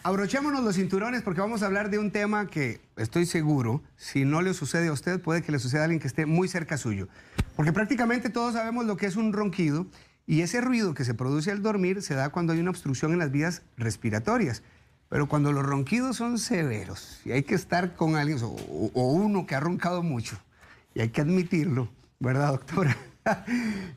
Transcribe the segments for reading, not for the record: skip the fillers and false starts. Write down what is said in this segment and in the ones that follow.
Abrochémonos los cinturones porque vamos a hablar de un tema que estoy seguro, si no le sucede a usted, puede que le suceda a alguien que esté muy cerca suyo. Porque prácticamente todos sabemos lo que es un ronquido y ese ruido que se produce al dormir se da cuando hay una obstrucción en las vías respiratorias. Pero cuando los ronquidos son severos y hay que estar con alguien o uno que ha roncado mucho, y hay que admitirlo, ¿verdad, doctora?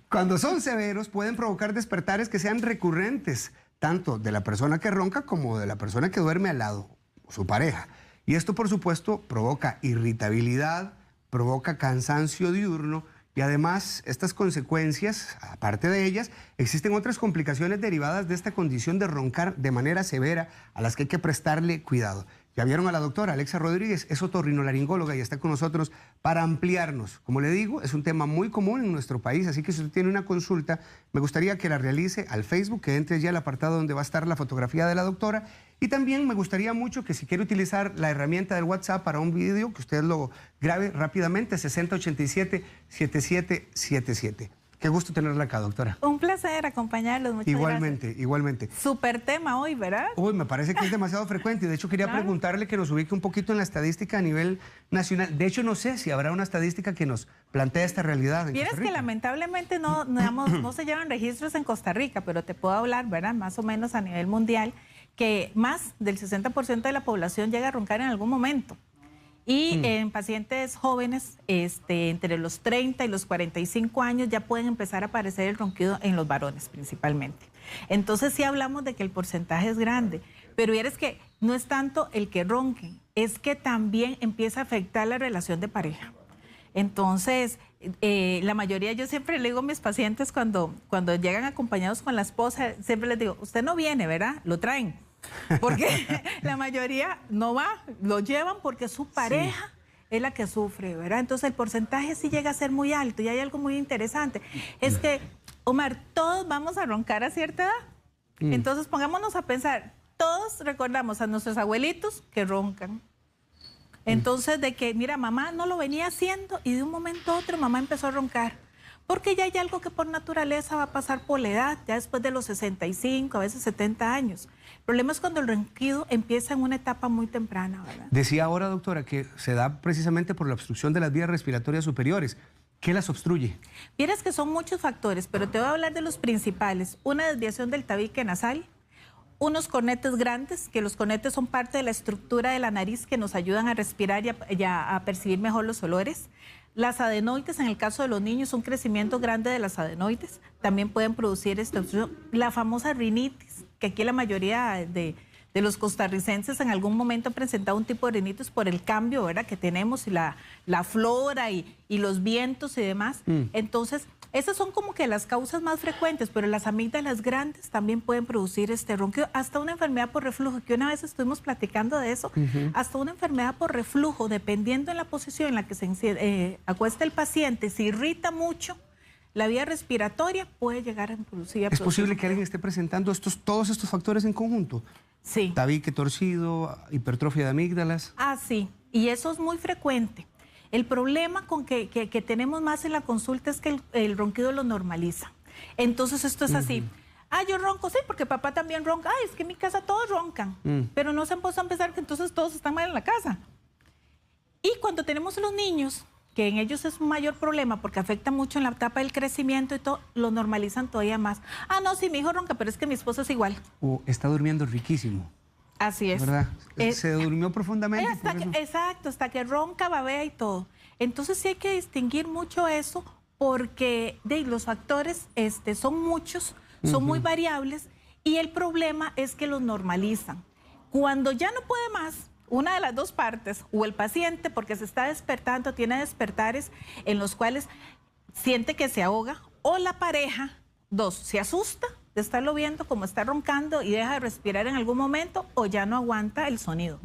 Cuando son severos pueden provocar despertares que sean recurrentes, tanto de la persona que ronca como de la persona que duerme al lado, o su pareja. Y esto, por supuesto, provoca irritabilidad, provoca cansancio diurno y además estas consecuencias, aparte de ellas, existen otras complicaciones derivadas de esta condición de roncar de manera severa a las que hay que prestarle cuidado. Ya vieron a la doctora Alexa Rodríguez, es otorrinolaringóloga y está con nosotros para ampliarnos. Como le digo, es un tema muy común en nuestro país, así que si usted tiene una consulta, me gustaría que la realice al Facebook, que entre ya al apartado donde va a estar la fotografía de la doctora. Y también me gustaría mucho que si quiere utilizar la herramienta del WhatsApp para un video, que usted lo grabe rápidamente, 6087-7777. Qué gusto tenerla acá, doctora. Un placer acompañarlos, muchas gracias. Igualmente. Súper tema hoy, ¿verdad? Uy, me parece que es demasiado frecuente. De hecho, quería preguntarle que nos ubique un poquito en la estadística a nivel nacional. De hecho, no sé si habrá una estadística que nos plantea esta realidad en Costa Rica. Que lamentablemente no se llevan registros en Costa Rica, pero te puedo hablar, ¿verdad? Más o menos a nivel mundial, que más del 60% de la población llega a roncar en algún momento. Y en pacientes jóvenes, entre los 30 y los 45 años, ya pueden empezar a aparecer el ronquido en los varones principalmente. Entonces sí hablamos de que el porcentaje es grande, pero es que no es tanto el que ronque, es que también empieza a afectar la relación de pareja. Entonces, la mayoría, yo siempre le digo a mis pacientes cuando llegan acompañados con la esposa, siempre les digo, usted no viene, ¿verdad? Lo traen. Porque la mayoría no va, lo llevan porque su pareja es la que sufre, ¿verdad? Entonces el porcentaje sí llega a ser muy alto y hay algo muy interesante. Es que, Omar, todos vamos a roncar a cierta edad. Entonces pongámonos a pensar, todos recordamos a nuestros abuelitos que roncan. Entonces de que, mira, mamá no lo venía haciendo y de un momento a otro mamá empezó a roncar. Porque ya hay algo que por naturaleza va a pasar por la edad, ya después de los 65, a veces 70 años. El problema es cuando el ronquido empieza en una etapa muy temprana, ¿verdad? Decía ahora, doctora, que se da precisamente por la obstrucción de las vías respiratorias superiores. ¿Qué las obstruye? Vieras que son muchos factores, pero te voy a hablar de los principales. Una desviación del tabique nasal, unos cornetes grandes, que los cornetes son parte de la estructura de la nariz que nos ayudan a respirar y a percibir mejor los olores. Las adenoides, en el caso de los niños, un crecimiento grande de las adenoides, también pueden producir esta obstrucción. La famosa rinitis, que aquí la mayoría de los costarricenses en algún momento han presentado un tipo de rinitis por el cambio, ¿verdad?, que tenemos, y la flora y los vientos y demás. Entonces, esas son como que las causas más frecuentes, pero las amígdalas grandes también pueden producir este ronquido, hasta una enfermedad por reflujo, que una vez estuvimos platicando de eso, hasta una enfermedad por reflujo, dependiendo de la posición en la que se acuesta el paciente, si irrita mucho la vía respiratoria, puede llegar a producir. ¿Es posible que alguien esté presentando todos estos factores en conjunto? Sí. Tabique torcido, hipertrofia de amígdalas. Ah, sí, y eso es muy frecuente. El problema con que tenemos más en la consulta es que el ronquido lo normaliza. Entonces esto es así. Ah, yo ronco, sí, porque papá también ronca. Ay, es que en mi casa todos roncan. Pero no se han puesto a pensar que entonces todos están mal en la casa. Y cuando tenemos los niños, que en ellos es un mayor problema porque afecta mucho en la etapa del crecimiento y todo, lo normalizan todavía más. Ah, no, sí, mi hijo ronca, pero es que mi esposo es igual. Está durmiendo riquísimo. Así es. ¿Verdad? Se durmió profundamente. Exacto, hasta que ronca, babea y todo. Entonces sí hay que distinguir mucho eso porque los factores son muchos, son muy variables y el problema es que los normalizan. Cuando ya no puede más, una de las dos partes, o el paciente porque se está despertando, tiene despertares en los cuales siente que se ahoga, o la pareja, se asusta de estarlo viendo como está roncando y deja de respirar en algún momento o ya no aguanta el sonido.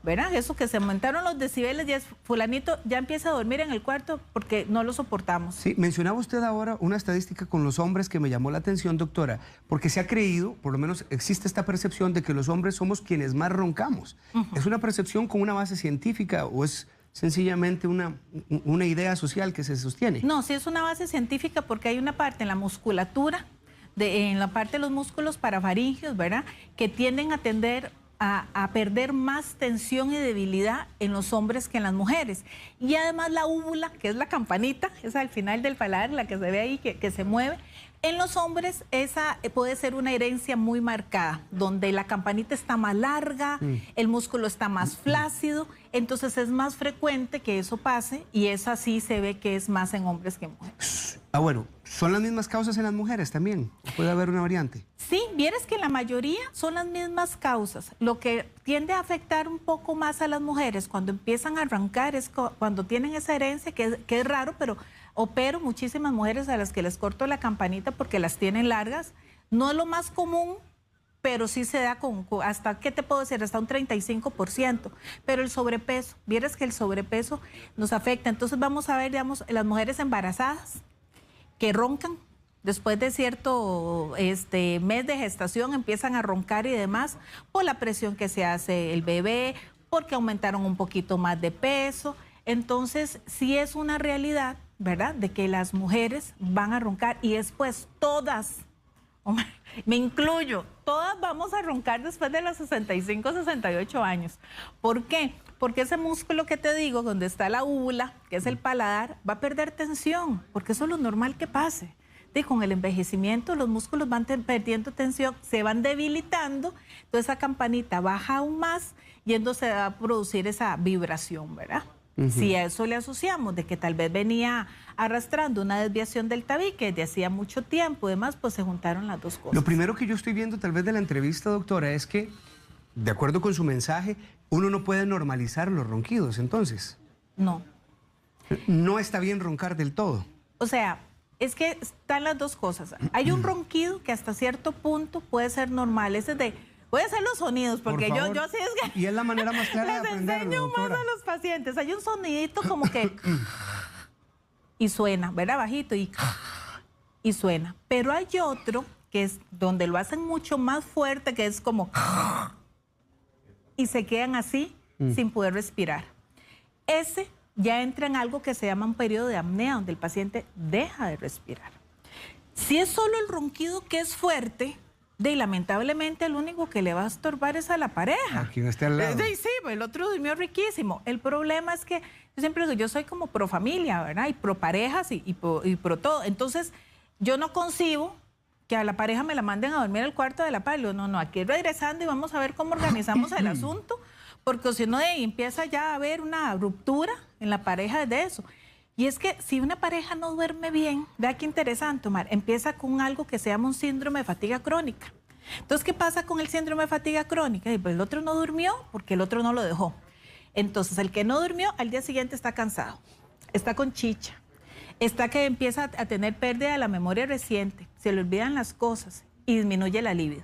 ¿Verdad? Eso que se aumentaron los decibeles, ya fulanito ya empieza a dormir en el cuarto porque no lo soportamos. Sí, mencionaba usted ahora una estadística con los hombres que me llamó la atención, doctora, porque se ha creído, por lo menos existe esta percepción de que los hombres somos quienes más roncamos. ¿Es una percepción con una base científica o es sencillamente una idea social que se sostiene? No, sí es una base científica porque hay una parte en la musculatura, en la parte de los músculos parafaríngeos, ¿verdad?, que tienden a tender a perder más tensión y debilidad en los hombres que en las mujeres. Y además la úvula, que es la campanita, esa al final del paladar, la que se ve ahí, que se mueve, en los hombres esa puede ser una herencia muy marcada, donde la campanita está más larga, el músculo está más flácido, entonces es más frecuente que eso pase y eso así se ve que es más en hombres que en mujeres. Ah, bueno, ¿son las mismas causas en las mujeres también? ¿Puede haber una variante? Sí, vieres que la mayoría son las mismas causas. Lo que tiende a afectar un poco más a las mujeres cuando empiezan a arrancar es cuando tienen esa herencia, que es raro, pero opero muchísimas mujeres a las que les corto la campanita porque las tienen largas. No es lo más común, pero sí se da con hasta, ¿qué te puedo decir? Hasta un 35%. Pero el sobrepeso, vieras que el sobrepeso nos afecta. Entonces vamos a ver, digamos, las mujeres embarazadas que roncan. Después de cierto mes de gestación empiezan a roncar y demás por la presión que se hace el bebé, porque aumentaron un poquito más de peso. Entonces, sí es una realidad, ¿verdad?, de que las mujeres van a roncar y después todas, me incluyo, todas vamos a roncar después de los 65, 68 años. ¿Por qué? Porque ese músculo que te digo, donde está la úvula, que es el paladar, va a perder tensión, porque eso es lo normal que pase. Y con el envejecimiento los músculos van perdiendo tensión, se van debilitando, entonces esa campanita baja aún más y entonces va a producir esa vibración, ¿verdad? Si a eso le asociamos de que tal vez venía arrastrando una desviación del tabique de hacía mucho tiempo y demás, pues se juntaron las dos cosas. Lo primero que yo estoy viendo tal vez de la entrevista, doctora, es que, de acuerdo con su mensaje, uno no puede normalizar los ronquidos, entonces. No. No está bien roncar del todo. O sea, es que están las dos cosas. Hay un ronquido que hasta cierto punto puede ser normal. Ese de, voy a hacer los sonidos porque Por favor. yo sí es que... Y es la manera más clara de les aprenderlo, enseño más doctora. a los pacientes. Hay un sonidito como que... y suena, ¿verdad? Bajito y suena. Pero hay otro que es donde lo hacen mucho más fuerte, que es como... y se quedan así sin poder respirar. Ese ya entra en algo que se llama un periodo de apnea, donde el paciente deja de respirar. Si es solo el ronquido que es fuerte, lamentablemente el único que le va a estorbar es a la pareja. A quien esté al lado. Sí, el otro durmió riquísimo. El problema es que yo siempre digo, yo soy como pro familia, ¿verdad? Y pro parejas y pro todo. Entonces, yo no concibo que a la pareja me la manden a dormir al cuarto de la par. No, aquí regresando y vamos a ver cómo organizamos el asunto, porque si no empieza ya a haber una ruptura en la pareja de eso. Y es que si una pareja no duerme bien, vea qué interesante, Omar, empieza con algo que se llama un síndrome de fatiga crónica. Entonces, ¿qué pasa con el síndrome de fatiga crónica? Y pues el otro no durmió porque el otro no lo dejó. Entonces, el que no durmió al día siguiente está cansado, está con chicha, está que empieza a tener pérdida de la memoria reciente, se le olvidan las cosas y disminuye la libido.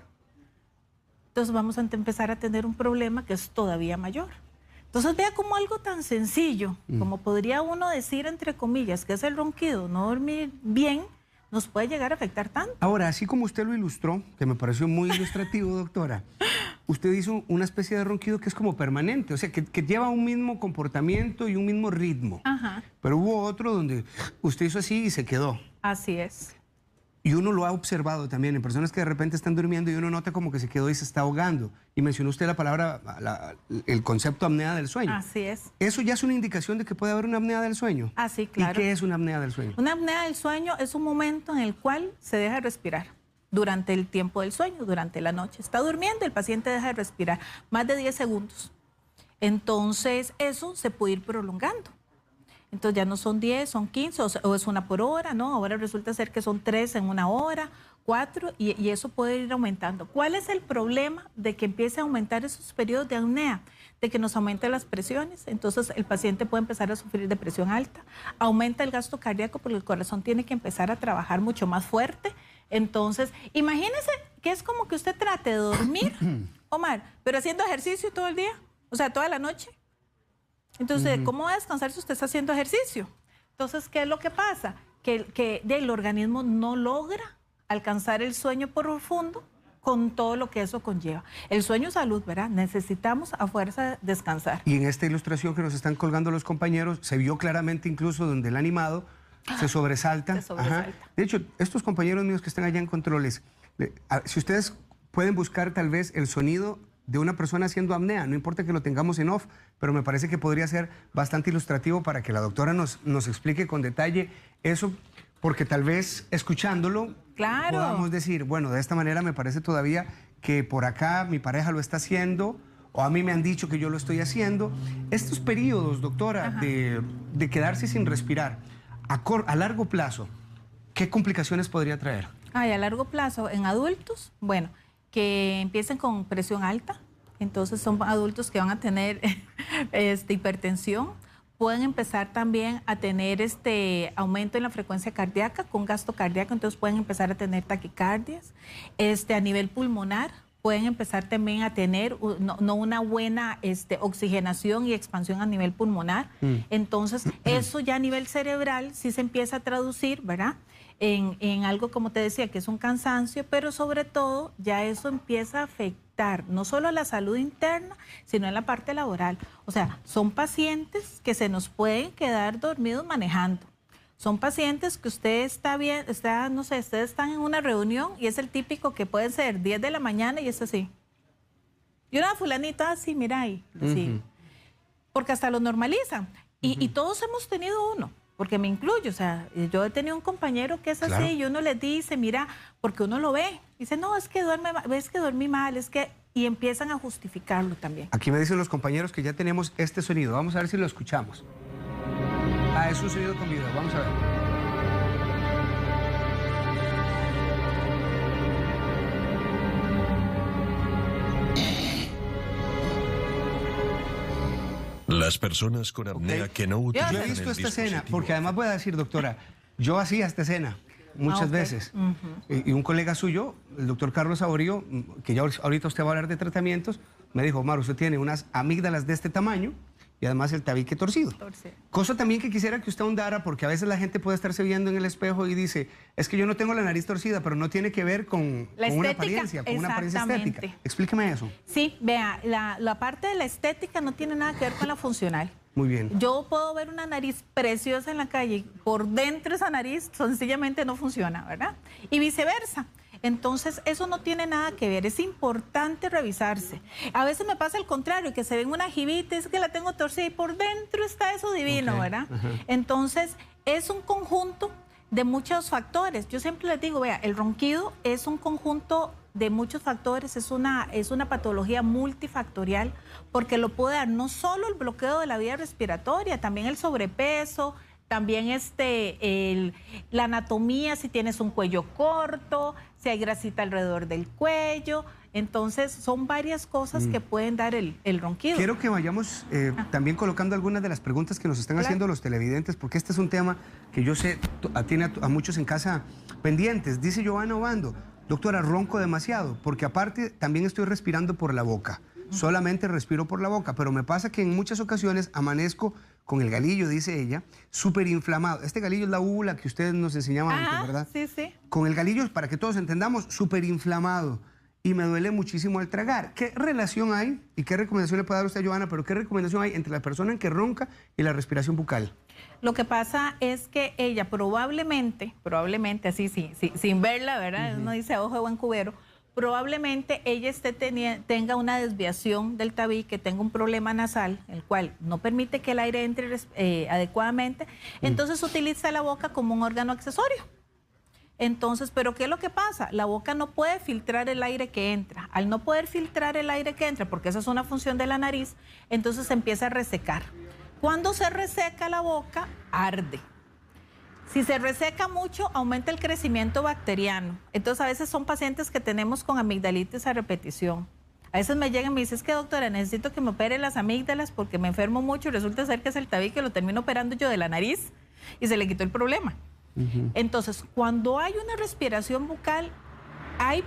Entonces vamos a empezar a tener un problema que es todavía mayor. Entonces vea como algo tan sencillo, como podría uno decir entre comillas, que es el ronquido, no dormir bien, nos puede llegar a afectar tanto. Ahora, así como usted lo ilustró, que me pareció muy ilustrativo, doctora, usted hizo una especie de ronquido que es como permanente, o sea, que lleva un mismo comportamiento y un mismo ritmo. Ajá. Pero hubo otro donde usted hizo así y se quedó. Así es. Y uno lo ha observado también en personas que de repente están durmiendo y uno nota como que se quedó y se está ahogando. Y mencionó usted la palabra, el concepto apnea del sueño. Así es. ¿Eso ya es una indicación de que puede haber una apnea del sueño? Ah, sí, claro. ¿Y qué es una apnea del sueño? Una apnea del sueño es un momento en el cual se deja de respirar durante el tiempo del sueño, durante la noche. Está durmiendo, el paciente deja de respirar más de 10 segundos. Entonces, eso se puede ir prolongando. Entonces ya no son 10, son 15 o es una por hora, ¿no? Ahora resulta ser que son 3 en una hora, 4 y eso puede ir aumentando. ¿Cuál es el problema de que empiece a aumentar esos periodos de apnea? De que nos aumenten las presiones, entonces el paciente puede empezar a sufrir de presión alta, aumenta el gasto cardíaco porque el corazón tiene que empezar a trabajar mucho más fuerte. Entonces, imagínese que es como que usted trate de dormir, Omar, pero haciendo ejercicio todo el día, o sea, toda la noche. Entonces, ¿cómo va a descansar si usted está haciendo ejercicio? Entonces, ¿qué es lo que pasa? Que el organismo no logra alcanzar el sueño profundo con todo lo que eso conlleva. El sueño es salud, ¿verdad? Necesitamos a fuerza descansar. Y en esta ilustración que nos están colgando los compañeros, se vio claramente incluso donde el animado se sobresalta. Se sobresalta. Ajá. De hecho, estos compañeros míos que están allá en controles, si ustedes pueden buscar tal vez el sonido de una persona haciendo apnea. No importa que lo tengamos en off, pero me parece que podría ser bastante ilustrativo para que la doctora nos explique con detalle eso, porque tal vez escuchándolo podamos decir, bueno, de esta manera me parece todavía que por acá mi pareja lo está haciendo, o a mí me han dicho que yo lo estoy haciendo. Estos periodos, doctora, de quedarse sin respirar, a largo plazo, ¿qué complicaciones podría traer? A largo plazo, en adultos, bueno, que empiecen con presión alta, entonces son adultos que van a tener hipertensión, pueden empezar también a tener aumento en la frecuencia cardíaca con gasto cardíaco, entonces pueden empezar a tener taquicardias, a nivel pulmonar, pueden empezar también a tener no una buena oxigenación y expansión a nivel pulmonar. Entonces, eso ya a nivel cerebral sí se empieza a traducir, ¿verdad? En algo, como te decía, que es un cansancio, pero sobre todo ya eso empieza a afectar no solo a la salud interna, sino en la parte laboral. O sea, son pacientes que se nos pueden quedar dormidos manejando. Son pacientes que usted está bien, no sé, ustedes están en una reunión y es el típico que puede ser 10 de la mañana y es así. Y una fulanita así, mira ahí, sí. Porque hasta lo normalizan. Y todos hemos tenido uno, porque me incluyo. O sea, yo he tenido un compañero que es así y uno le dice, mira, porque uno lo ve. Dice, no, es que dormí mal, y empiezan a justificarlo también. Aquí me dicen los compañeros que ya tenemos este sonido. Vamos a ver si lo escuchamos. Ah, es un sonido con video. Vamos a ver. Las personas con apnea que no utilizan Yo he visto esta escena, porque además voy a decir, doctora, yo hacía esta escena muchas veces. Y un colega suyo, el doctor Carlos Saborío, que ya ahorita usted va a hablar de tratamientos, me dijo, Omar, usted tiene unas amígdalas de este tamaño y además el tabique torcido. Cosa también que quisiera que usted ahondara, porque a veces la gente puede estarse viendo en el espejo y dice, es que yo no tengo la nariz torcida, pero no tiene que ver con una apariencia, con una apariencia estética. Explíqueme eso. Sí, vea, la parte de la estética no tiene nada que ver con la funcional. Muy bien. Yo puedo ver una nariz preciosa en la calle, por dentro esa nariz sencillamente no funciona, ¿verdad? Y viceversa. Entonces, eso no tiene nada que ver, es importante revisarse. A veces me pasa el contrario, que se ven una jibita, es que la tengo torcida y por dentro está eso divino, ¿verdad? Entonces, es un conjunto de muchos factores. Yo siempre les digo, vea, el ronquido es un conjunto de muchos factores, es una patología multifactorial, porque lo puede dar no solo el bloqueo de la vía respiratoria, también el sobrepeso, también la anatomía, si tienes un cuello corto, si hay grasita alrededor del cuello. Entonces, son varias cosas que pueden dar el ronquido. Quiero que vayamos también colocando algunas de las preguntas que nos están haciendo los televidentes, porque este es un tema que yo sé tiene a muchos en casa pendientes. Dice Giovanna Obando, doctora, ronco demasiado, porque aparte también estoy respirando por la boca. Solamente respiro por la boca, pero me pasa que en muchas ocasiones amanezco con el galillo, dice ella, súper inflamado. Este galillo es la úvula que ustedes nos enseñaban antes, ¿verdad? Sí, sí. Con el galillo, para que todos entendamos, súper inflamado. Y me duele muchísimo al tragar. ¿Qué relación hay, y qué recomendación le puede dar usted a Giovanna, pero qué recomendación hay entre la persona que ronca y la respiración bucal? Lo que pasa es que ella probablemente, así sin verla, ¿verdad? Uno dice a ojo de buen cubero, probablemente ella tenga una desviación del tabique, tenga un problema nasal, el cual no permite que el aire entre adecuadamente, entonces utiliza la boca como un órgano accesorio. Entonces, ¿pero qué es lo que pasa? La boca no puede filtrar el aire que entra. Al no poder filtrar el aire que entra, porque esa es una función de la nariz, entonces se empieza a resecar. Cuando se reseca la boca, arde. Si se reseca mucho, aumenta el crecimiento bacteriano. Entonces, a veces son pacientes que tenemos con amigdalitis a repetición. A veces me llegan y me dicen, es que doctora, necesito que me opere las amígdalas porque me enfermo mucho y resulta ser que es el tabique, lo termino operando yo de la nariz y se le quitó el problema. Entonces, cuando hay una respiración bucal,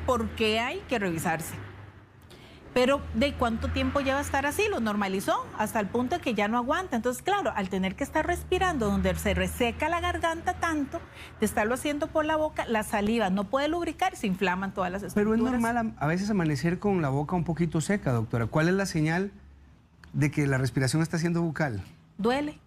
¿por qué hay que revisarse? Pero ¿de cuánto tiempo lleva a estar así? Lo normalizó hasta el punto de que ya no aguanta. Entonces, claro, al tener que estar respirando donde se reseca la garganta tanto, de estarlo haciendo por la boca, la saliva no puede lubricar, se inflaman todas las estructuras. Pero es normal a veces amanecer con la boca un poquito seca, doctora. ¿Cuál es la señal de que la respiración está siendo bucal? Duele.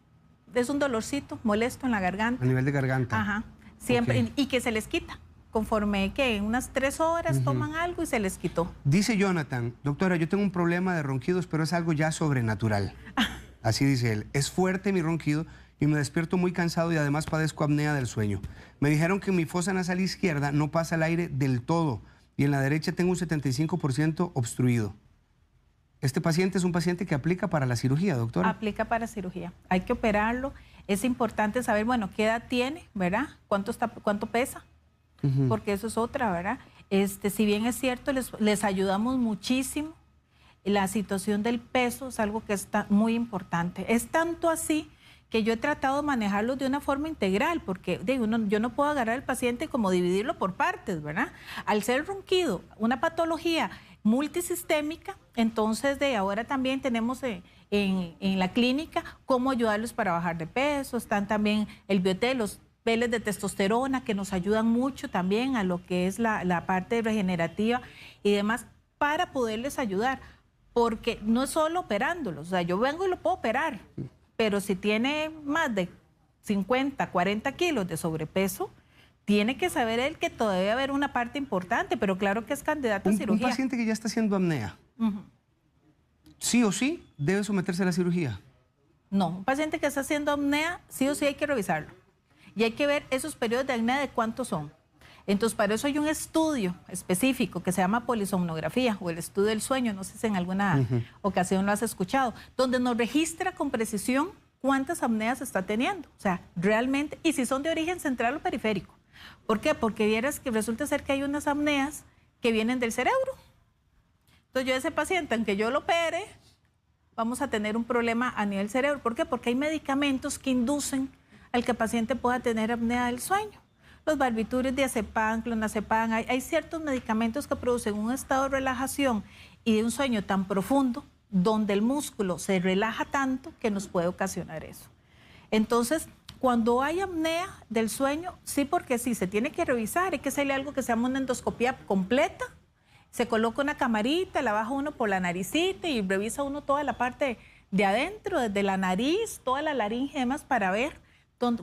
Es un dolorcito molesto en la garganta. A nivel de garganta. Ajá. Siempre. Okay. Y que se les quita conforme que en unas 3 horas toman algo y se les quitó. Dice Jonathan, doctora, yo tengo un problema de ronquidos, pero es algo ya sobrenatural. Así dice él. Es fuerte mi ronquido y me despierto muy cansado y además padezco apnea del sueño. Me dijeron que en mi fosa nasal izquierda no pasa el aire del todo y en la derecha tengo un 75% obstruido. Este paciente es un paciente que aplica para la cirugía, doctora. Aplica para cirugía. Hay que operarlo. Es importante saber, bueno, qué edad tiene, ¿verdad? ¿Cuánto pesa? Porque eso es otra, ¿verdad? Si bien es cierto, les ayudamos muchísimo. La situación del peso es algo que está muy importante. Es tanto así que yo he tratado de manejarlos de una forma integral, porque yo no puedo agarrar al paciente como dividirlo por partes, ¿verdad? Al ser ronquido, una patología multisistémica, entonces ahora también tenemos en la clínica cómo ayudarlos para bajar de peso. Están también el bioté, los peles de testosterona que nos ayudan mucho también a lo que es la parte regenerativa y demás para poderles ayudar, porque no es solo operándolos, o sea, yo vengo y lo puedo operar, pero si tiene más de 50, 40 kilos de sobrepeso, tiene que saber él que todavía debe haber una parte importante, pero claro que es candidato a cirugía. Un paciente que ya está haciendo apnea, ¿sí o sí debe someterse a la cirugía? No, un paciente que está haciendo apnea, sí o sí hay que revisarlo. Y hay que ver esos periodos de apnea de cuántos son. Entonces, para eso hay un estudio específico que se llama polisomnografía o el estudio del sueño, no sé si en alguna ocasión lo has escuchado, donde nos registra con precisión cuántas apneas está teniendo. O sea, realmente, y si son de origen central o periférico. ¿Por qué? Porque vieras que resulta ser que hay unas apneas que vienen del cerebro. Entonces, yo a ese paciente, aunque yo lo opere, vamos a tener un problema a nivel cerebro. ¿Por qué? Porque hay medicamentos que inducen al que el paciente pueda tener apnea del sueño. Los barbitúricos, diazepam, clonazepam, hay ciertos medicamentos que producen un estado de relajación y de un sueño tan profundo donde el músculo se relaja tanto que nos puede ocasionar eso. Entonces, cuando hay apnea del sueño, sí, porque sí, se tiene que revisar, hay que hacerle algo que se llama una endoscopía completa, se coloca una camarita, la baja uno por la naricita y revisa uno toda la parte de adentro, desde la nariz, toda la laringe y demás para ver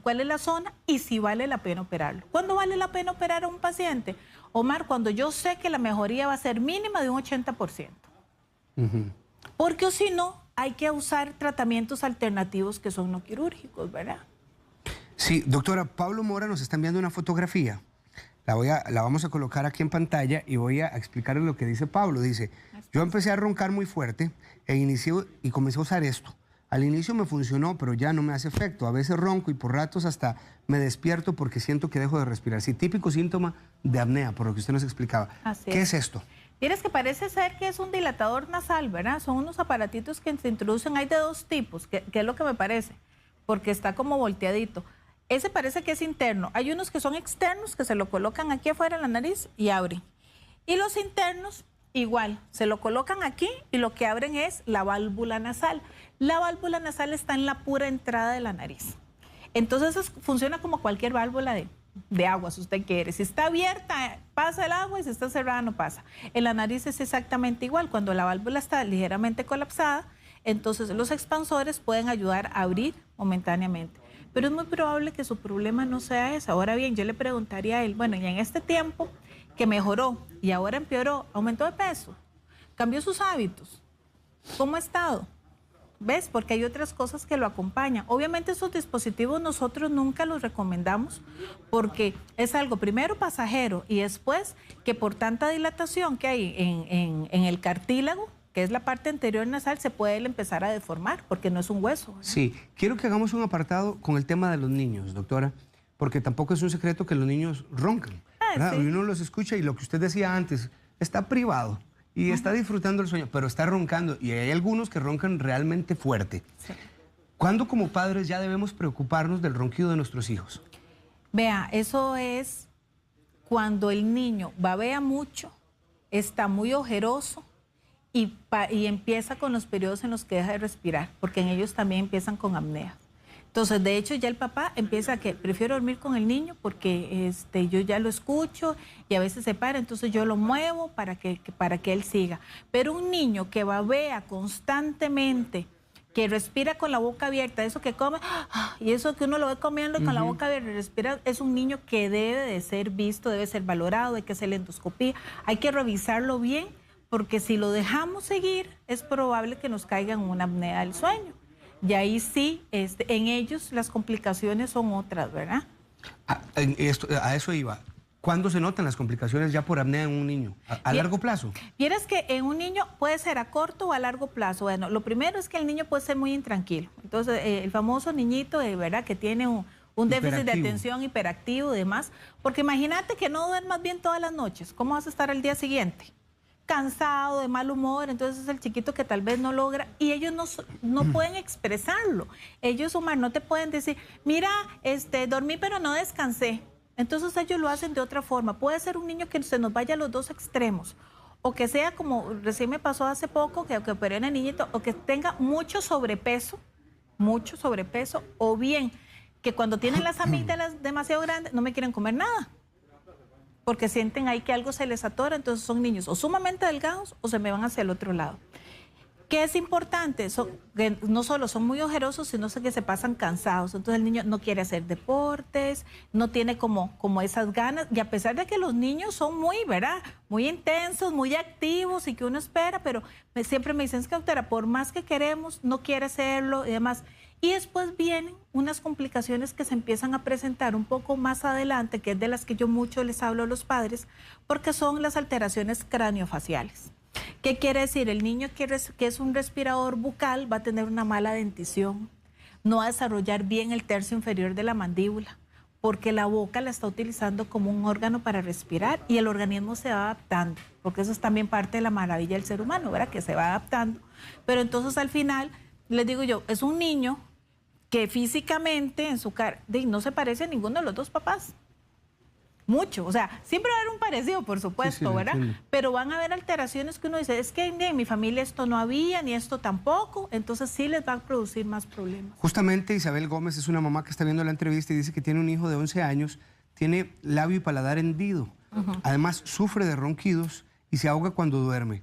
cuál es la zona y si vale la pena operarlo. ¿Cuándo vale la pena operar a un paciente? Omar, cuando yo sé que la mejoría va a ser mínima de un 80%. Porque si no, hay que usar tratamientos alternativos que son no quirúrgicos, ¿verdad? Sí, doctora, Pablo Mora nos está enviando una fotografía. La vamos a colocar aquí en pantalla y voy a explicarle lo que dice Pablo. Dice, yo empecé a roncar muy fuerte y comencé a usar esto. Al inicio me funcionó, pero ya no me hace efecto. A veces ronco y por ratos hasta me despierto porque siento que dejo de respirar. Sí, típico síntoma de apnea, por lo que usted nos explicaba. ¿Qué es esto? Tienes que parece ser que es un dilatador nasal, ¿verdad? Son unos aparatitos que se introducen, hay de 2 tipos, que es lo que me parece, porque está como volteadito. Ese parece que es interno. Hay unos que son externos, que se lo colocan aquí afuera en la nariz y abren. Y los internos, igual, se lo colocan aquí y lo que abren es la válvula nasal. La válvula nasal está en la pura entrada de la nariz. Entonces funciona como cualquier válvula de agua, si usted quiere. Si está abierta, pasa el agua y si está cerrada, no pasa. En la nariz es exactamente igual. Cuando la válvula está ligeramente colapsada, entonces los expansores pueden ayudar a abrir momentáneamente. Pero es muy probable que su problema no sea ese. Ahora bien, yo le preguntaría a él, bueno, y en este tiempo que mejoró y ahora empeoró, aumentó de peso, cambió sus hábitos, ¿cómo ha estado? ¿Ves? Porque hay otras cosas que lo acompañan. Obviamente esos dispositivos nosotros nunca los recomendamos porque es algo primero pasajero y después que por tanta dilatación que hay en el cartílago, que es la parte anterior nasal, se puede empezar a deformar porque no es un hueso, ¿no? Sí, quiero que hagamos un apartado con el tema de los niños, doctora, porque tampoco es un secreto que los niños roncan, ¿verdad? Sí. Uno los escucha y lo que usted decía antes, está privado y está disfrutando el sueño, pero está roncando y hay algunos que roncan realmente fuerte. Sí. ¿Cuándo como padres ya debemos preocuparnos del ronquido de nuestros hijos? Vea, eso es cuando el niño babea mucho, está muy ojeroso y empieza con los periodos en los que deja de respirar, porque en ellos también empiezan con apnea. Entonces, de hecho, ya el papá empieza que prefiero dormir con el niño porque yo ya lo escucho y a veces se para, entonces yo lo muevo para que él siga. Pero un niño que babea constantemente, que respira con la boca abierta, eso que come, y eso que uno lo ve comiendo y con la boca abierta respira, es un niño que debe de ser visto, debe ser valorado, hay que hacer la endoscopía, hay que revisarlo bien, porque si lo dejamos seguir, es probable que nos caiga en una apnea del sueño. Y ahí sí, en ellos las complicaciones son otras, ¿verdad? A eso iba. ¿Cuándo se notan las complicaciones ya por apnea en un niño? ¿A largo plazo? Vieras que en un niño puede ser a corto o a largo plazo. Bueno, lo primero es que el niño puede ser muy intranquilo. Entonces, el famoso niñito, ¿verdad? Que tiene un déficit de atención hiperactivo y demás. Porque imagínate que no duermas bien todas las noches. ¿Cómo vas a estar al día siguiente? Cansado, de mal humor. Entonces es el chiquito que tal vez no logra. Y ellos no pueden expresarlo. Ellos, Omar, no te pueden decir, mira, dormí pero no descansé. Entonces ellos lo hacen de otra forma. Puede ser un niño que se nos vaya a los dos extremos. O que sea como recién me pasó hace poco, que operé en el niñito, o que tenga mucho sobrepeso, o bien que cuando tienen las amígdalas demasiado grandes no me quieren comer nada. Porque sienten ahí que algo se les atora, entonces son niños o sumamente delgados o se me van hacia el otro lado. ¿Qué es importante? Que no solo son muy ojerosos, sino que se pasan cansados. Entonces el niño no quiere hacer deportes, no tiene como esas ganas. Y a pesar de que los niños son muy, ¿verdad? Muy intensos, muy activos y que uno espera, pero siempre me dicen, es que doctora, por más que queremos, no quiere hacerlo y demás. Y después vienen unas complicaciones que se empiezan a presentar un poco más adelante, que es de las que yo mucho les hablo a los padres, porque son las alteraciones craneofaciales. ¿Qué quiere decir? El niño que es un respirador bucal va a tener una mala dentición, no va a desarrollar bien el tercio inferior de la mandíbula, porque la boca la está utilizando como un órgano para respirar y el organismo se va adaptando, porque eso es también parte de la maravilla del ser humano, ¿verdad? Que se va adaptando. Pero entonces al final, les digo yo, es un niño que físicamente en su cara no se parece a ninguno de los dos papás. Mucho, o sea, siempre va a haber un parecido, por supuesto, sí, ¿verdad? Entiendo. Pero van a haber alteraciones que uno dice, es que en mi familia esto no había, ni esto tampoco, entonces sí les va a producir más problemas. Justamente Isabel Gómez es una mamá que está viendo la entrevista y dice que tiene un hijo de 11 años, tiene labio y paladar hendido, además sufre de ronquidos y se ahoga cuando duerme.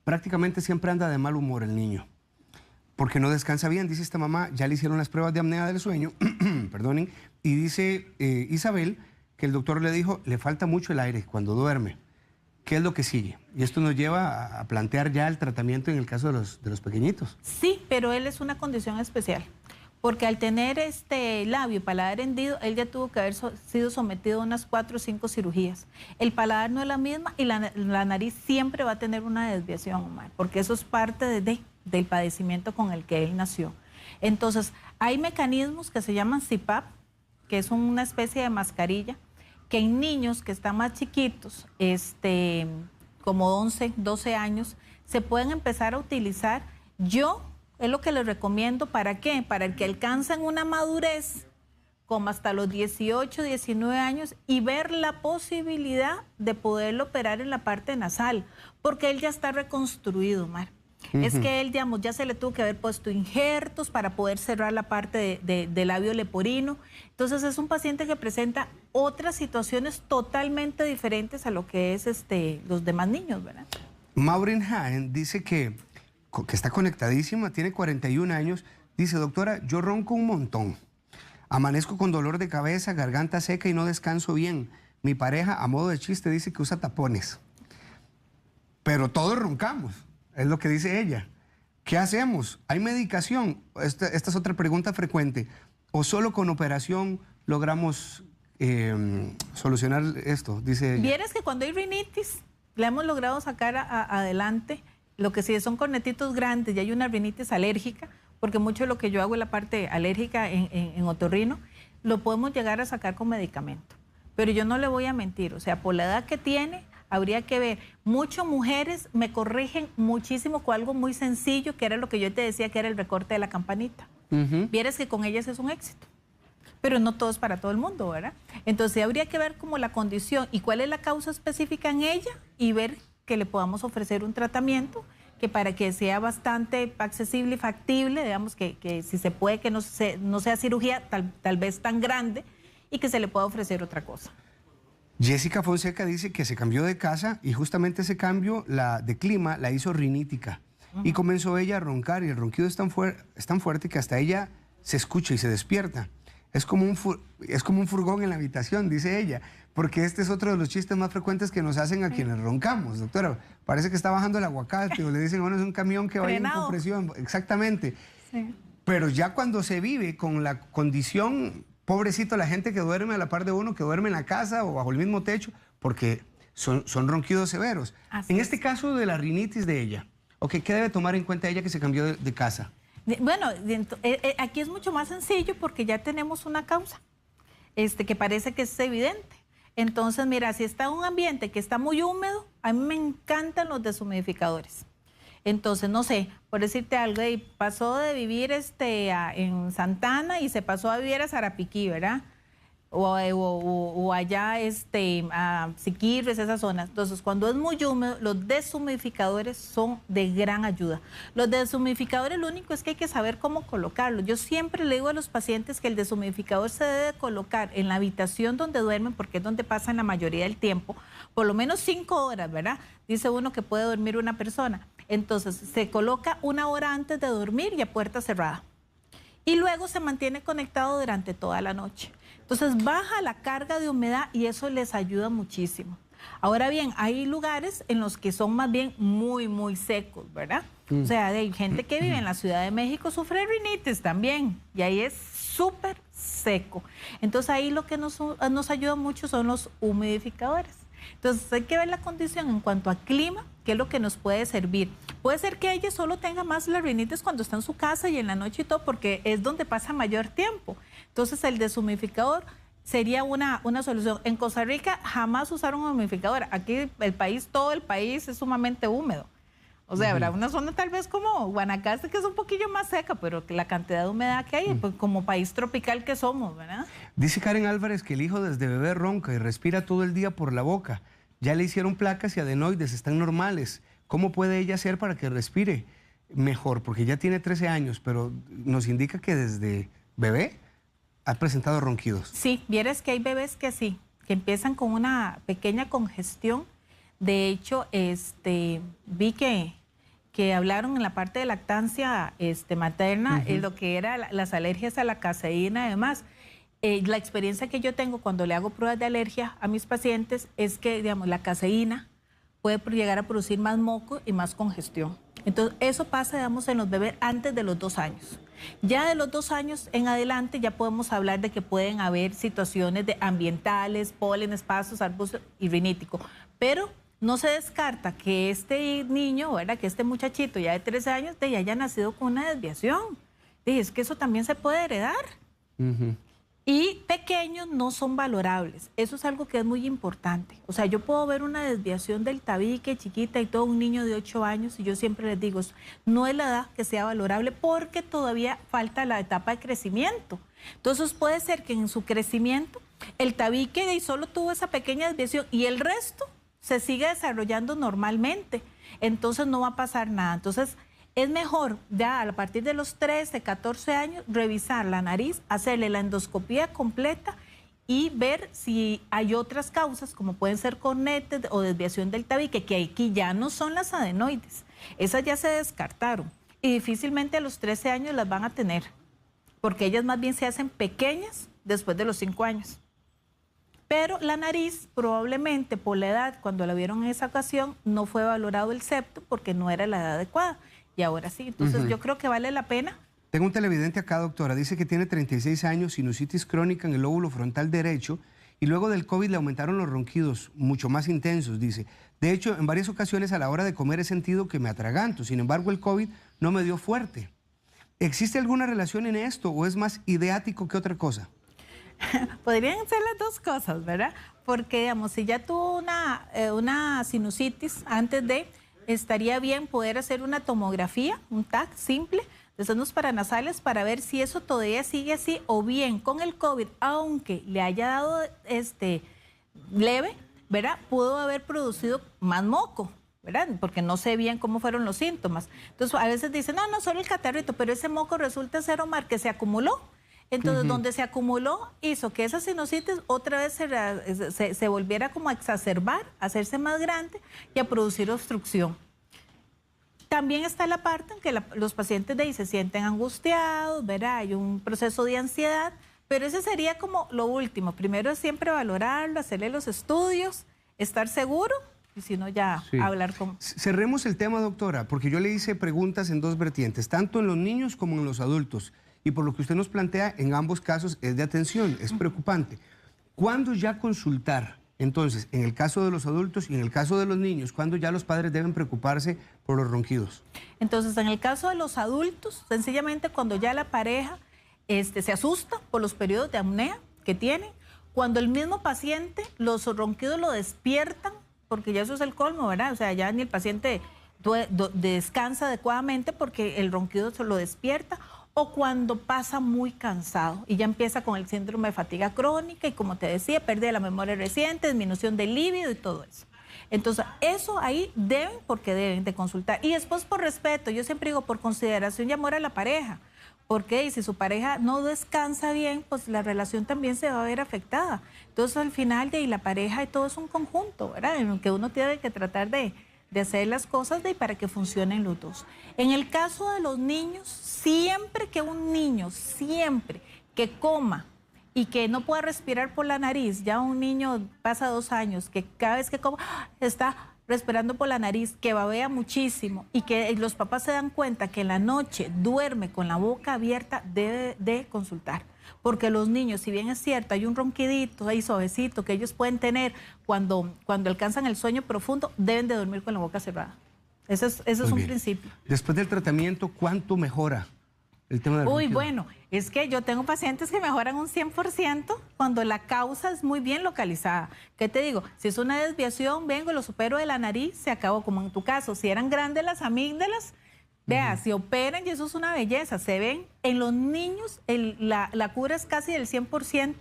Prácticamente siempre anda de mal humor el niño, porque no descansa bien, dice esta mamá, ya le hicieron las pruebas de apnea del sueño, perdonen, y dice Isabel que el doctor le dijo, le falta mucho el aire cuando duerme. ¿Qué es lo que sigue? Y esto nos lleva a plantear ya el tratamiento en el caso de los pequeñitos. Sí, pero él es una condición especial, porque al tener labio y paladar hendido, él ya tuvo que haber sido sometido a unas 4 o 5 cirugías. El paladar no es la misma y la nariz siempre va a tener una desviación, Omar, porque eso es parte del padecimiento con el que él nació. Entonces, hay mecanismos que se llaman CPAP, que es una especie de mascarilla, que en niños que están más chiquitos, como 11, 12 años, se pueden empezar a utilizar. Yo es lo que les recomiendo, ¿para qué? Para el que alcanzan una madurez como hasta los 18, 19 años y ver la posibilidad de poderlo operar en la parte nasal, porque él ya está reconstruido, Omar. Es que él, digamos, ya se le tuvo que haber puesto injertos para poder cerrar la parte de labio leporino. Entonces es un paciente que presenta otras situaciones totalmente diferentes a lo que es los demás niños, ¿verdad? Maureen Hagen dice que está conectadísima, tiene 41 años. Dice, doctora, yo ronco un montón. Amanezco con dolor de cabeza, garganta seca y no descanso bien. Mi pareja, a modo de chiste, dice que usa tapones. Pero todos roncamos. Es lo que dice ella. ¿Qué hacemos? ¿Hay medicación? Esta es otra pregunta frecuente. ¿O solo con operación logramos solucionar esto? Dice ella. Vieras que cuando hay rinitis, la hemos logrado sacar adelante. Lo que sí son cornetitos grandes y hay una rinitis alérgica, porque mucho de lo que yo hago en la parte alérgica en otorrino, lo podemos llegar a sacar con medicamento. Pero yo no le voy a mentir, o sea, por la edad que tiene, habría que ver. Muchas mujeres me corrigen muchísimo con algo muy sencillo, que era lo que yo te decía, que era el recorte de la campanita. Vieras que con ellas es un éxito, pero no todo es para todo el mundo, ¿verdad? Entonces habría que ver como la condición y cuál es la causa específica en ella y ver que le podamos ofrecer un tratamiento que para que sea bastante accesible y factible, digamos que si se puede que no sea cirugía tal vez tan grande y que se le pueda ofrecer otra cosa. Jessica Fonseca dice que se cambió de casa y justamente ese cambio de clima la hizo rinítica y comenzó ella a roncar y el ronquido es tan fuerte que hasta ella se escucha y se despierta. Es como un furgón en la habitación, dice ella, porque este es otro de los chistes más frecuentes que nos hacen a quienes roncamos, doctora. Parece que está bajando el aguacate o le dicen, bueno, es un camión que va en compresión. Exactamente. Sí. Pero ya cuando se vive con la condición, pobrecito la gente que duerme a la par de uno, que duerme en la casa o bajo el mismo techo, porque son ronquidos severos. En este caso de la rinitis de ella, ¿qué debe tomar en cuenta ella que se cambió de casa? Bueno, aquí es mucho más sencillo porque ya tenemos una causa, que parece que es evidente. Entonces, mira, si está en un ambiente que está muy húmedo, a mí me encantan los deshumidificadores. Entonces, no sé, por decirte algo, pasó de vivir en Santana y se pasó a vivir a Sarapiquí, ¿verdad? O allá a Siquirres, esas zonas. Entonces, cuando es muy húmedo, los deshumidificadores son de gran ayuda. Los deshumidificadores, lo único es que hay que saber cómo colocarlos. Yo siempre le digo a los pacientes que el deshumidificador se debe colocar en la habitación donde duermen, porque es donde pasan la mayoría del tiempo, por lo menos 5 horas, ¿verdad? Dice uno que puede dormir una persona. Entonces, se coloca 1 hora antes de dormir y a puerta cerrada. Y luego se mantiene conectado durante toda la noche. Entonces baja la carga de humedad y eso les ayuda muchísimo. Ahora bien, hay lugares en los que son más bien muy, muy secos, ¿verdad? O sea, hay gente que vive en la Ciudad de México, sufre rinitis también, y ahí es súper seco. Entonces ahí lo que nos ayuda mucho son los humidificadores. Entonces hay que ver la condición en cuanto a clima, qué es lo que nos puede servir. Puede ser que ella solo tenga más la rinitis cuando está en su casa y en la noche y todo, porque es donde pasa mayor tiempo. Entonces el deshumidificador sería una solución. En Costa Rica jamás usaron un humidificador. Aquí todo el país es sumamente húmedo. O sea, habrá una zona tal vez como Guanacaste que es un poquillo más seca, pero la cantidad de humedad que hay, pues como país tropical que somos, ¿verdad? Dice Karen Álvarez que el hijo desde bebé ronca y respira todo el día por la boca. Ya le hicieron placas y adenoides, están normales. ¿Cómo puede ella hacer para que respire mejor? Porque ya tiene 13 años, pero nos indica que desde bebé ha presentado ronquidos. Sí, vieras que hay bebés que sí, que empiezan con una pequeña congestión. De hecho, vi que hablaron en la parte de lactancia materna, lo que era las alergias a la caseína, además. La experiencia que yo tengo cuando le hago pruebas de alergia a mis pacientes es que, digamos, la caseína puede llegar a producir más moco y más congestión. Entonces, eso pasa, digamos, en los bebés antes de los 2 años. Ya de los 2 años en adelante ya podemos hablar de que pueden haber situaciones de ambientales, pólenes, pastos, arbustos y rinítico. Pero no se descarta que este niño, ¿verdad? Que este muchachito ya de 13 años ya haya nacido con una desviación. Es que eso también se puede heredar. Y pequeños no son valorables. Eso es algo que es muy importante. O sea, yo puedo ver una desviación del tabique chiquita y todo un niño de 8 años y yo siempre les digo, no es la edad que sea valorable porque todavía falta la etapa de crecimiento. Entonces puede ser que en su crecimiento el tabique solo tuvo esa pequeña desviación y el resto se sigue desarrollando normalmente. Entonces no va a pasar nada. Entonces es mejor ya a partir de los 13, 14 años revisar la nariz, hacerle la endoscopía completa y ver si hay otras causas como pueden ser cornetes o desviación del tabique, que aquí ya no son las adenoides. Esas ya se descartaron y difícilmente a los 13 años las van a tener, porque ellas más bien se hacen pequeñas después de los 5 años. Pero la nariz, probablemente por la edad, cuando la vieron en esa ocasión, no fue valorado el septo porque no era la edad adecuada. Y ahora sí, entonces yo creo que vale la pena. Tengo un televidente acá, doctora. Dice que tiene 36 años, sinusitis crónica en el lóbulo frontal derecho y luego del COVID le aumentaron los ronquidos, mucho más intensos, dice. De hecho, en varias ocasiones a la hora de comer he sentido que me atraganto. Sin embargo, el COVID no me dio fuerte. ¿Existe alguna relación en esto o es más ideático que otra cosa? Podrían ser las dos cosas, ¿verdad? Porque, digamos, si ya tuvo una sinusitis antes de, estaría bien poder hacer una tomografía, un TAC simple, de senos paranasales para ver si eso todavía sigue así o bien con el COVID, aunque le haya dado leve, ¿verdad? Pudo haber producido más moco, ¿verdad? Porque no sé bien cómo fueron los síntomas. Entonces, a veces dicen, no, solo el catarrito, pero ese moco resulta ser, Omar, que se acumuló. Entonces, donde se acumuló, hizo que esa sinusitis otra vez se volviera como a exacerbar, a hacerse más grande y a producir obstrucción. también está la parte en que los pacientes de ahí se sienten angustiados, ¿verdad? Hay un proceso de ansiedad, pero ese sería como lo último. Primero es siempre valorarlo, hacerle los estudios, estar seguro y si no ya hablar con... Cerremos el tema, doctora, porque yo le hice preguntas en dos vertientes, tanto en los niños como en los adultos. Y por lo que usted nos plantea, en ambos casos es de atención, es preocupante. ¿Cuándo ya consultar? Entonces, en el caso de los adultos y en el caso de los niños, ¿cuándo ya los padres deben preocuparse por los ronquidos? Entonces, en el caso de los adultos, sencillamente cuando ya la pareja se asusta por los periodos de apnea que tiene, cuando el mismo paciente, los ronquidos lo despiertan, porque ya eso es el colmo, ¿verdad? O sea, ya ni el paciente descansa adecuadamente porque el ronquido se lo despierta, o cuando pasa muy cansado y ya empieza con el síndrome de fatiga crónica y, como te decía, pérdida de la memoria reciente, disminución del líbido y todo eso. Entonces, eso ahí deben de consultar. Y después, por respeto, yo siempre digo, por consideración y amor a la pareja, porque si su pareja no descansa bien, pues la relación también se va a ver afectada. Entonces, al final, la pareja y todo es un conjunto, ¿verdad? En el que uno tiene que tratar de hacer las cosas para que funcionen los dos. En el caso de los niños, siempre que un niño, siempre que coma y que no pueda respirar por la nariz, ya un niño pasa 2 años, que cada vez que coma está respirando por la nariz, que babea muchísimo y que los papás se dan cuenta que en la noche duerme con la boca abierta, debe de consultar. Porque los niños, si bien es cierto, hay un ronquidito ahí suavecito que ellos pueden tener cuando alcanzan el sueño profundo, deben de dormir con la boca cerrada. Ese es un principio. Después del tratamiento, ¿cuánto mejora el tema del ronquido? Bueno, es que yo tengo pacientes que mejoran un 100% cuando la causa es muy bien localizada. ¿Qué te digo? Si es una desviación, vengo, lo supero de la nariz, se acabó, como en tu caso. Si eran grandes las amígdalas, vea, se operan y eso es una belleza. Se ven en los niños, la cura es casi del 100%.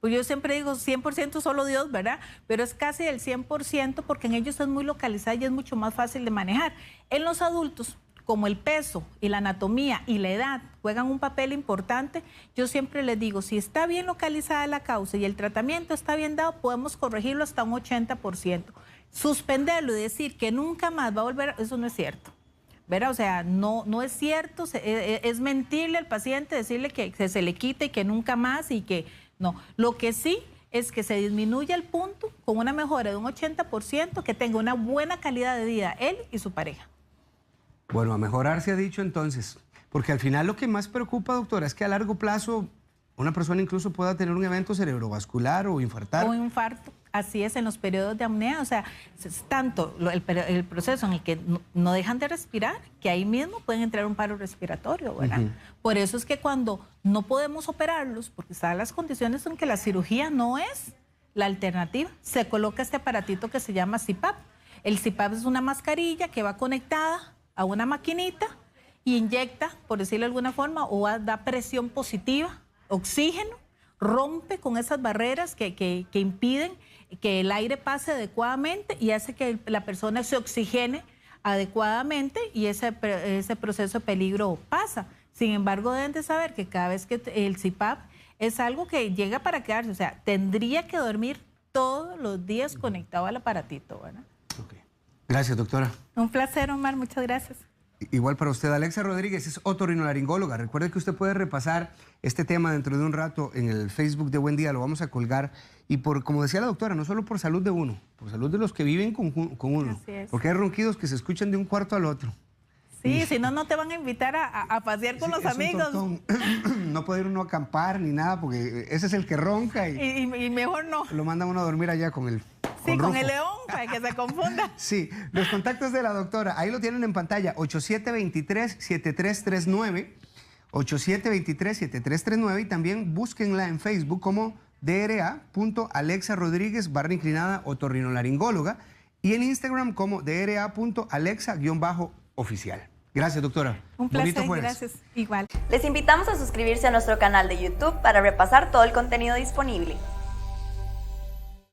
Pues yo siempre digo 100% solo Dios, ¿verdad? Pero es casi del 100% porque en ellos es muy localizada y es mucho más fácil de manejar. En los adultos, como el peso y la anatomía y la edad juegan un papel importante, yo siempre les digo, si está bien localizada la causa y el tratamiento está bien dado, podemos corregirlo hasta un 80%. Suspenderlo y decir que nunca más va a volver, eso no es cierto. ¿Verdad? O sea, no es cierto, es mentirle al paciente, decirle que se le quite y que nunca más y que no. Lo que sí es que se disminuya el punto con una mejora de un 80%, que tenga una buena calidad de vida él y su pareja. Bueno, a mejorar se ha dicho entonces, porque al final lo que más preocupa, doctora, es que a largo plazo una persona incluso pueda tener un evento cerebrovascular o infartar. O un infarto. Así es, en los periodos de apnea, o sea, es tanto el proceso en el que no dejan de respirar, que ahí mismo pueden entrar un paro respiratorio, ¿verdad? Por eso es que cuando no podemos operarlos, porque están las condiciones en que la cirugía no es la alternativa, se coloca este aparatito que se llama CPAP. El CPAP es una mascarilla que va conectada a una maquinita y inyecta, por decirlo de alguna forma, o da presión positiva, oxígeno, rompe con esas barreras que impiden que el aire pase adecuadamente y hace que la persona se oxigene adecuadamente y ese proceso de peligro pasa. Sin embargo, deben de saber que cada vez que el CPAP es algo que llega para quedarse, o sea, tendría que dormir todos los días conectado al aparatito, ¿verdad? Okay. Gracias, doctora. Un placer, Omar, muchas gracias. Igual para usted, Alexa Rodríguez es otorrinolaringóloga. Recuerde que usted puede repasar este tema dentro de un rato en el Facebook de Buen Día, lo vamos a colgar. Y como decía la doctora, no solo por salud de uno, por salud de los que viven con uno. Así es. Porque hay ronquidos que se escuchan de un cuarto al otro. Sí, si no, no te van a invitar a pasear con los amigos. No puede ir uno a acampar ni nada, porque ese es el que ronca y mejor no. Lo mandan uno a dormir allá con el... Sí, con el león, para que se confunda. Sí, los contactos de la doctora, ahí lo tienen en pantalla, 8723-7339, 8723-7339, y también búsquenla en Facebook como dra.alexarodríguez/otorrinolaringóloga y en Instagram como dra.alexa_oficial. Gracias, doctora. Un placer, gracias. Igual. Les invitamos a suscribirse a nuestro canal de YouTube para repasar todo el contenido disponible.